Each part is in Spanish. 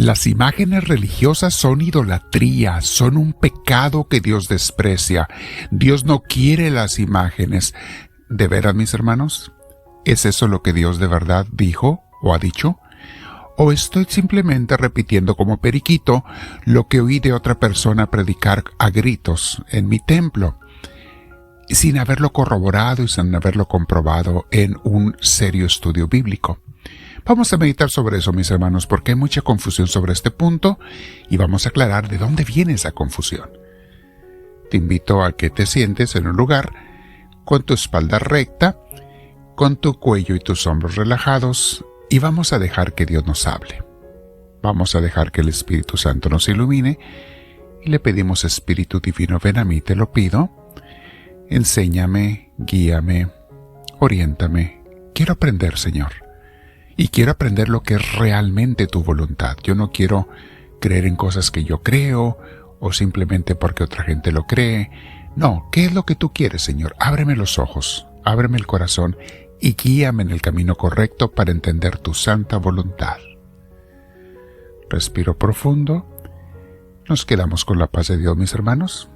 Las imágenes religiosas son idolatría, son un pecado que Dios desprecia. Dios no quiere las imágenes. ¿De veras, mis hermanos? ¿Es eso lo que Dios de verdad dijo o ha dicho? ¿O estoy simplemente repitiendo como periquito lo que oí de otra persona predicar a gritos en mi templo, sin haberlo corroborado y sin haberlo comprobado en un serio estudio bíblico? Vamos a meditar sobre eso, mis hermanos, porque hay mucha confusión sobre este punto y vamos a aclarar de dónde viene esa confusión. Te invito a que te sientes en un lugar con tu espalda recta, con tu cuello y tus hombros relajados, y vamos a dejar que Dios nos hable. Vamos a dejar que el Espíritu Santo nos ilumine y le pedimos: Espíritu Divino, ven a mí, te lo pido. Enséñame, guíame, oriéntame. Quiero aprender, Señor. Y quiero aprender lo que es realmente tu voluntad. Yo no quiero creer en cosas que yo creo o simplemente porque otra gente lo cree. No, ¿qué es lo que tú quieres, Señor? Ábreme los ojos, ábreme el corazón y guíame en el camino correcto para entender tu santa voluntad. Respiro profundo. Nos quedamos con la paz de Dios, mis hermanos.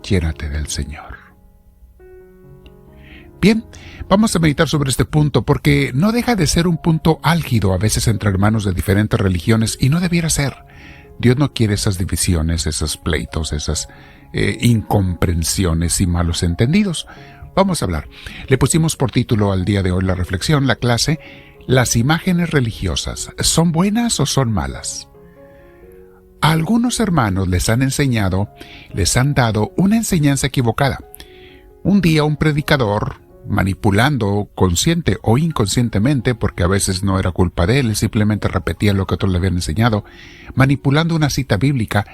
Llénate del Señor. Bien, vamos a meditar sobre este punto porque no deja de ser un punto álgido a veces entre hermanos de diferentes religiones y no debiera ser. Dios no quiere esas divisiones, esos pleitos, esas incomprensiones y malos entendidos. Vamos a hablar. Le pusimos por título al día de hoy la reflexión, la clase: ¿las imágenes religiosas son buenas o son malas? A algunos hermanos les han dado una enseñanza equivocada. Un día un predicador, manipulando consciente o inconscientemente, porque a veces no era culpa de él simplemente repetía lo que otros le habían enseñado, manipulando una cita bíblica,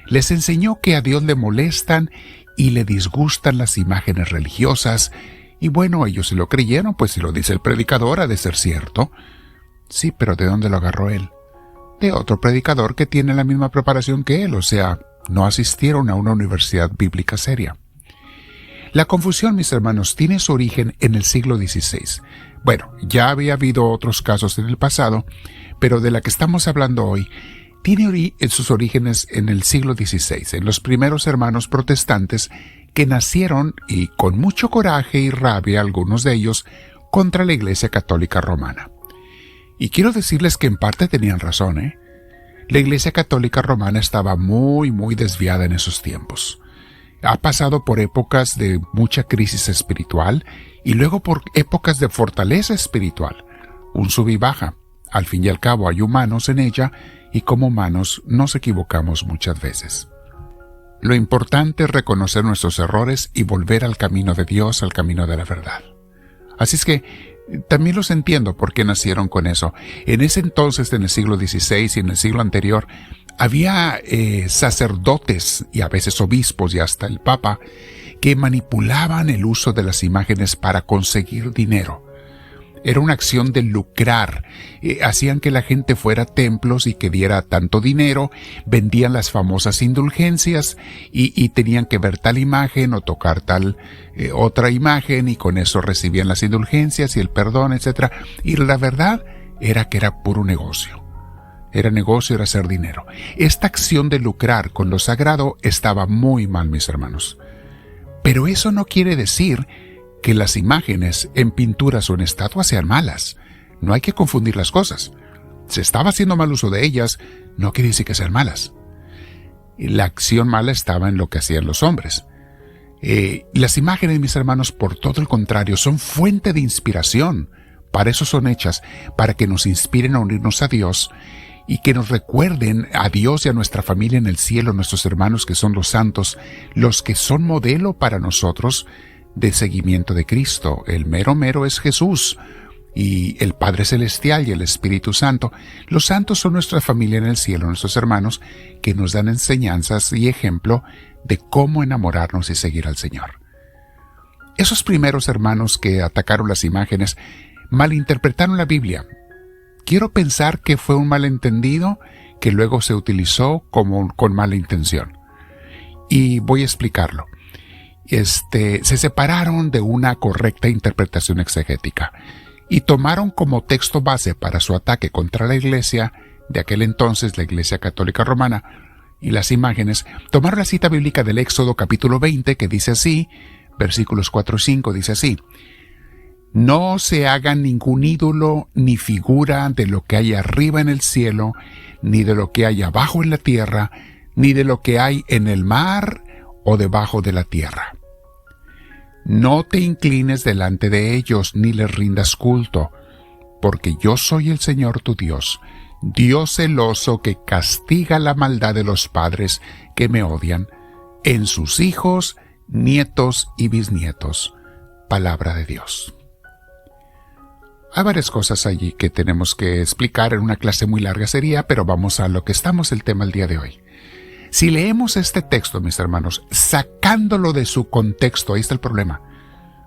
les enseñó que a Dios le molestan y le disgustan las imágenes religiosas, y bueno, ellos se lo creyeron, pues si lo dice el predicador ha de ser cierto. Sí, pero ¿de dónde lo agarró él? De otro predicador que tiene la misma preparación que él, o sea, no asistieron a una universidad bíblica seria. La confusión, mis hermanos, tiene su origen en el siglo XVI. Bueno, ya había habido otros casos en el pasado, pero de la que estamos hablando hoy tiene sus orígenes en el siglo XVI, en los primeros hermanos protestantes que nacieron, y con mucho coraje y rabia algunos de ellos, contra la Iglesia Católica Romana. Y quiero decirles que en parte tenían razón, ¿eh? La Iglesia Católica Romana estaba muy desviada en esos tiempos. Ha pasado por épocas de mucha crisis espiritual y luego por épocas de fortaleza espiritual. Un sub y baja. Al fin y al cabo hay humanos en ella y como humanos nos equivocamos muchas veces. Lo importante es reconocer nuestros errores y volver al camino de Dios, al camino de la verdad. Así es que también los entiendo por qué nacieron con eso. En ese entonces, en el siglo XVI y en el siglo anterior, había sacerdotes y a veces obispos y hasta el Papa que manipulaban el uso de las imágenes para conseguir dinero. Era una acción de lucrar. Hacían que la gente fuera a templos y que diera tanto dinero, vendían las famosas indulgencias y tenían que ver tal imagen o tocar tal otra imagen y con eso recibían las indulgencias y el perdón, etc. Y la verdad era que era puro negocio. Era negocio, era hacer dinero. Esta acción de lucrar con lo sagrado estaba muy mal, mis hermanos. Pero eso no quiere decir que las imágenes en pinturas o en estatuas sean malas. No hay que confundir las cosas. Se estaba haciendo mal uso de ellas, no quiere decir que sean malas. La acción mala estaba en lo que hacían los hombres. Las imágenes, mis hermanos, por todo el contrario, son fuente de inspiración. Para eso son hechas, para que nos inspiren a unirnos a Dios y que nos recuerden a Dios y a nuestra familia en el cielo, nuestros hermanos que son los santos, los que son modelo para nosotros de seguimiento de Cristo. El mero es Jesús y el Padre Celestial y el Espíritu Santo. Los santos son nuestra familia en el cielo, nuestros hermanos que nos dan enseñanzas y ejemplo de cómo enamorarnos y seguir al Señor. Esos primeros hermanos que atacaron las imágenes malinterpretaron la Biblia. Quiero pensar que fue un malentendido que luego se utilizó con mala intención. Y voy a explicarlo. Se separaron de una correcta interpretación exegética y tomaron como texto base para su ataque contra la Iglesia de aquel entonces, la Iglesia Católica Romana, y las imágenes, tomaron la cita bíblica del Éxodo capítulo 20, que dice así, versículos 4 y 5, dice así: no se haga ningún ídolo ni figura de lo que hay arriba en el cielo, ni de lo que hay abajo en la tierra, ni de lo que hay en el mar o debajo de la tierra. No te inclines delante de ellos, ni les rindas culto, porque yo soy el Señor tu Dios, Dios celoso que castiga la maldad de los padres que me odian, en sus hijos, nietos y bisnietos. Palabra de Dios. Hay varias cosas allí que tenemos que explicar, en una clase muy larga sería, pero vamos a lo que estamos el tema el día de hoy. Si leemos este texto, mis hermanos, sacándolo de su contexto, ahí está el problema.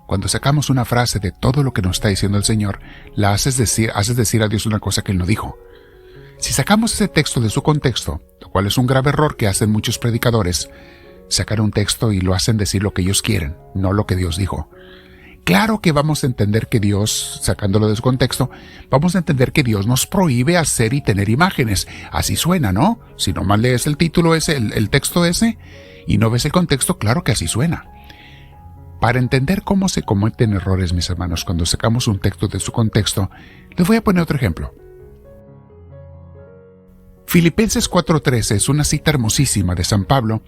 Cuando sacamos una frase de todo lo que nos está diciendo el Señor, haces decir a Dios una cosa que Él no dijo. Si sacamos ese texto de su contexto, lo cual es un grave error que hacen muchos predicadores, sacar un texto y lo hacen decir lo que ellos quieren, no lo que Dios dijo. Claro que vamos a entender que Dios, sacándolo de su contexto, vamos a entender que Dios nos prohíbe hacer y tener imágenes. Así suena, ¿no? Si nomás lees el título ese, el texto ese, y no ves el contexto, claro que así suena. Para entender cómo se cometen errores, mis hermanos, cuando sacamos un texto de su contexto, les voy a poner otro ejemplo. Filipenses 4:13 es una cita hermosísima de San Pablo,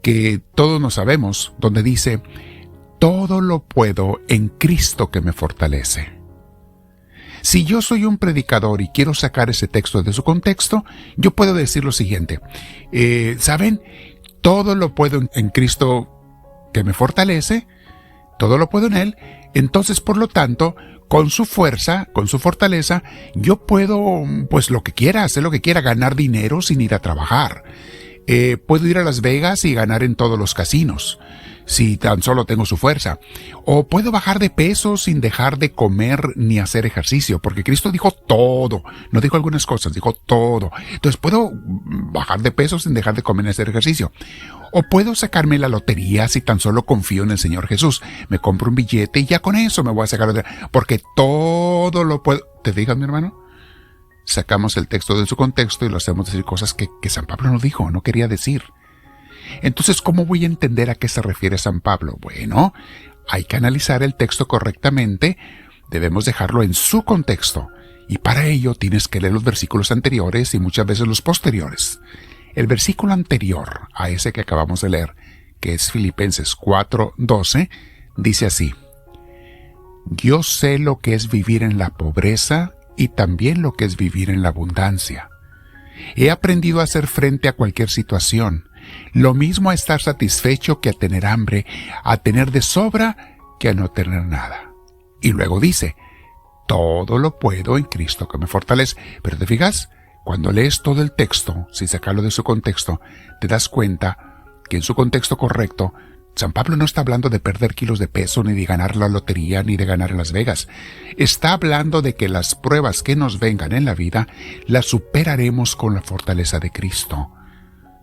que todos nos sabemos, donde dice: todo lo puedo en Cristo que me fortalece. Si yo soy un predicador y quiero sacar ese texto de su contexto, yo puedo decir lo siguiente: ¿saben? Todo lo puedo en Cristo que me fortalece, todo lo puedo en Él, entonces por lo tanto, con su fuerza, con su fortaleza, yo puedo, pues lo que quiera, hacer lo que quiera, ganar dinero sin ir a trabajar. Puedo ir a Las Vegas y ganar en todos los casinos, si tan solo tengo su fuerza. O puedo bajar de peso sin dejar de comer ni hacer ejercicio, porque Cristo dijo todo, no dijo algunas cosas, dijo todo. Entonces puedo bajar de peso sin dejar de comer ni hacer ejercicio. O puedo sacarme la lotería si tan solo confío en el Señor Jesús. Me compro un billete y ya con eso me voy a sacar, porque todo lo puedo. ¿Te fijas, mi hermano? Sacamos el texto de su contexto y lo hacemos decir cosas que San Pablo no dijo, no quería decir. Entonces, ¿cómo voy a entender a qué se refiere San Pablo? Bueno, hay que analizar el texto correctamente, debemos dejarlo en su contexto, y para ello tienes que leer los versículos anteriores y muchas veces los posteriores. El versículo anterior a ese que acabamos de leer, que es Filipenses 4:12, dice así: yo sé lo que es vivir en la pobreza y también lo que es vivir en la abundancia. He aprendido a hacer frente a cualquier situación, lo mismo a estar satisfecho que a tener hambre, a tener de sobra que a no tener nada. Y luego dice: todo lo puedo en Cristo que me fortalece. Pero te fijas, cuando lees todo el texto, sin sacarlo de su contexto, te das cuenta que en su contexto correcto, San Pablo no está hablando de perder kilos de peso, ni de ganar la lotería, ni de ganar en Las Vegas. Está hablando de que las pruebas que nos vengan en la vida, las superaremos con la fortaleza de Cristo.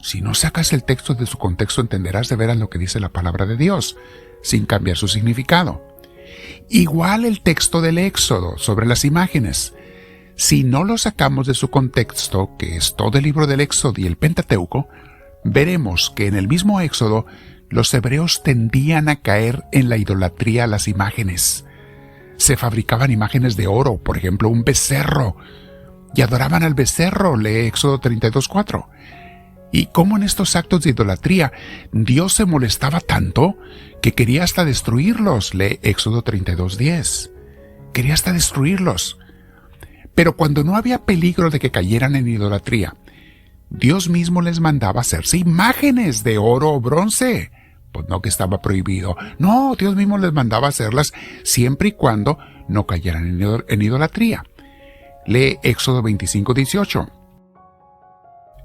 Si no sacas el texto de su contexto, entenderás de veras lo que dice la palabra de Dios, sin cambiar su significado. Igual el texto del Éxodo sobre las imágenes. Si no lo sacamos de su contexto, que es todo el libro del Éxodo y el Pentateuco, veremos que en el mismo Éxodo, los hebreos tendían a caer en la idolatría a las imágenes. Se fabricaban imágenes de oro, por ejemplo, un becerro, y adoraban al becerro, lee Éxodo 32:4. Y cómo en estos actos de idolatría Dios se molestaba tanto que quería hasta destruirlos, lee Éxodo 32:10. Quería hasta destruirlos. Pero cuando no había peligro de que cayeran en idolatría, Dios mismo les mandaba hacerse imágenes de oro o bronce. Pues no que estaba prohibido. No, Dios mismo les mandaba hacerlas siempre y cuando no cayeran en idolatría. Lee Éxodo 25:18.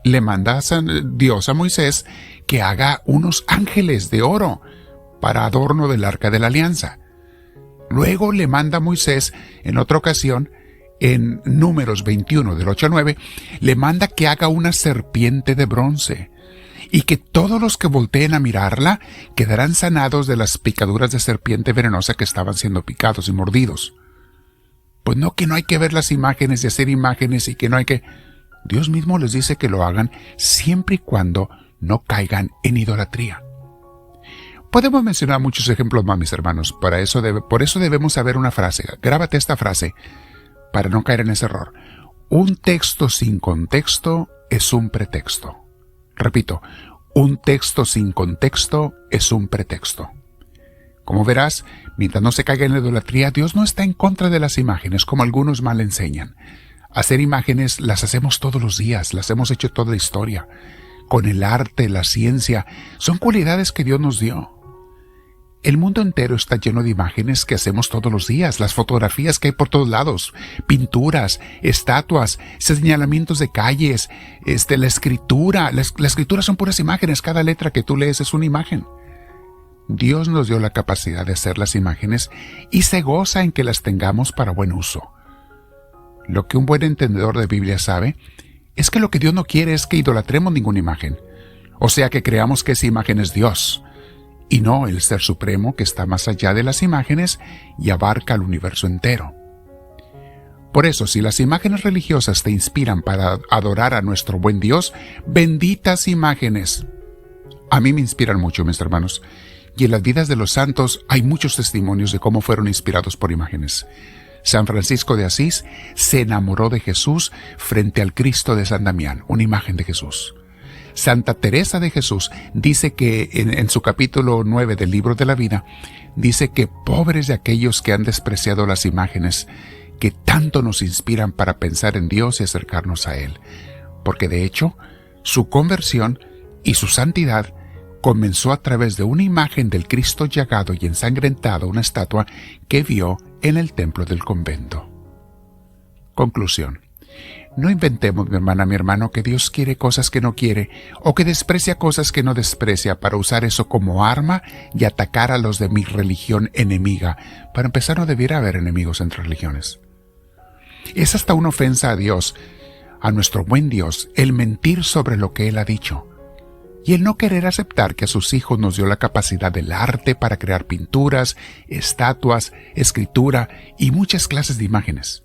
Le manda Dios a Moisés que haga unos ángeles de oro para adorno del arca de la alianza. Luego le manda a Moisés, en otra ocasión, en Números 21, del 8 al 9, le manda que haga una serpiente de bronce, y que todos los que volteen a mirarla quedarán sanados de las picaduras de serpiente venenosa que estaban siendo picados y mordidos. Pues no, que no hay que ver las imágenes y hacer imágenes y que no hay que... Dios mismo les dice que lo hagan siempre y cuando no caigan en idolatría. Podemos mencionar muchos ejemplos más, mis hermanos. Por eso debemos saber una frase. Grábate esta frase para no caer en ese error. Un texto sin contexto es un pretexto. Repito, un texto sin contexto es un pretexto. Como verás, mientras no se caiga en la idolatría, Dios no está en contra de las imágenes, como algunos mal enseñan. Hacer imágenes las hacemos todos los días, las hemos hecho toda la historia. Con el arte, la ciencia, son cualidades que Dios nos dio. El mundo entero está lleno de imágenes que hacemos todos los días, las fotografías que hay por todos lados, pinturas, estatuas, señalamientos de calles, la escritura. La escritura son puras imágenes, cada letra que tú lees es una imagen. Dios nos dio la capacidad de hacer las imágenes y se goza en que las tengamos para buen uso. Lo que un buen entendedor de Biblia sabe es que lo que Dios no quiere es que idolatremos ninguna imagen, o sea que creamos que esa imagen es Dios, y no el Ser Supremo que está más allá de las imágenes y abarca el universo entero. Por eso, si las imágenes religiosas te inspiran para adorar a nuestro buen Dios, benditas imágenes. A mí me inspiran mucho, mis hermanos, y en las vidas de los santos hay muchos testimonios de cómo fueron inspirados por imágenes. San Francisco de Asís se enamoró de Jesús frente al Cristo de San Damián, una imagen de Jesús. Santa Teresa de Jesús dice que en su capítulo 9 del Libro de la Vida, dice que pobres de aquellos que han despreciado las imágenes que tanto nos inspiran para pensar en Dios y acercarnos a Él, porque de hecho, su conversión y su santidad comenzó a través de una imagen del Cristo llagado y ensangrentado, una estatua que vio en el templo del convento. Conclusión. No inventemos, mi hermana, mi hermano, que Dios quiere cosas que no quiere o que desprecia cosas que no desprecia para usar eso como arma y atacar a los de mi religión enemiga. Para empezar, no debiera haber enemigos entre religiones. Es hasta una ofensa a Dios, a nuestro buen Dios, el mentir sobre lo que Él ha dicho y el no querer aceptar que a sus hijos nos dio la capacidad del arte para crear pinturas, estatuas, escritura y muchas clases de imágenes.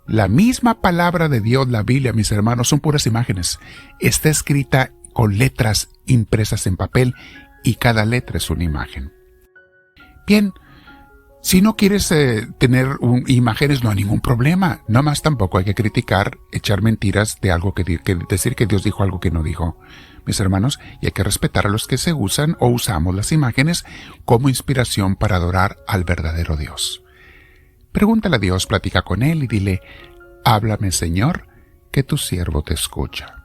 La misma palabra de Dios, la Biblia, mis hermanos, son puras imágenes. Está escrita con letras impresas en papel y cada letra es una imagen. Bien, si no quieres tener imágenes, no hay ningún problema. Nada más tampoco hay que criticar, echar mentiras de algo que decir que Dios dijo algo que no dijo, mis hermanos, y hay que respetar a los que se usan o usamos las imágenes como inspiración para adorar al verdadero Dios. Pregúntale a Dios, platica con Él y dile: háblame, Señor, que tu siervo te escucha.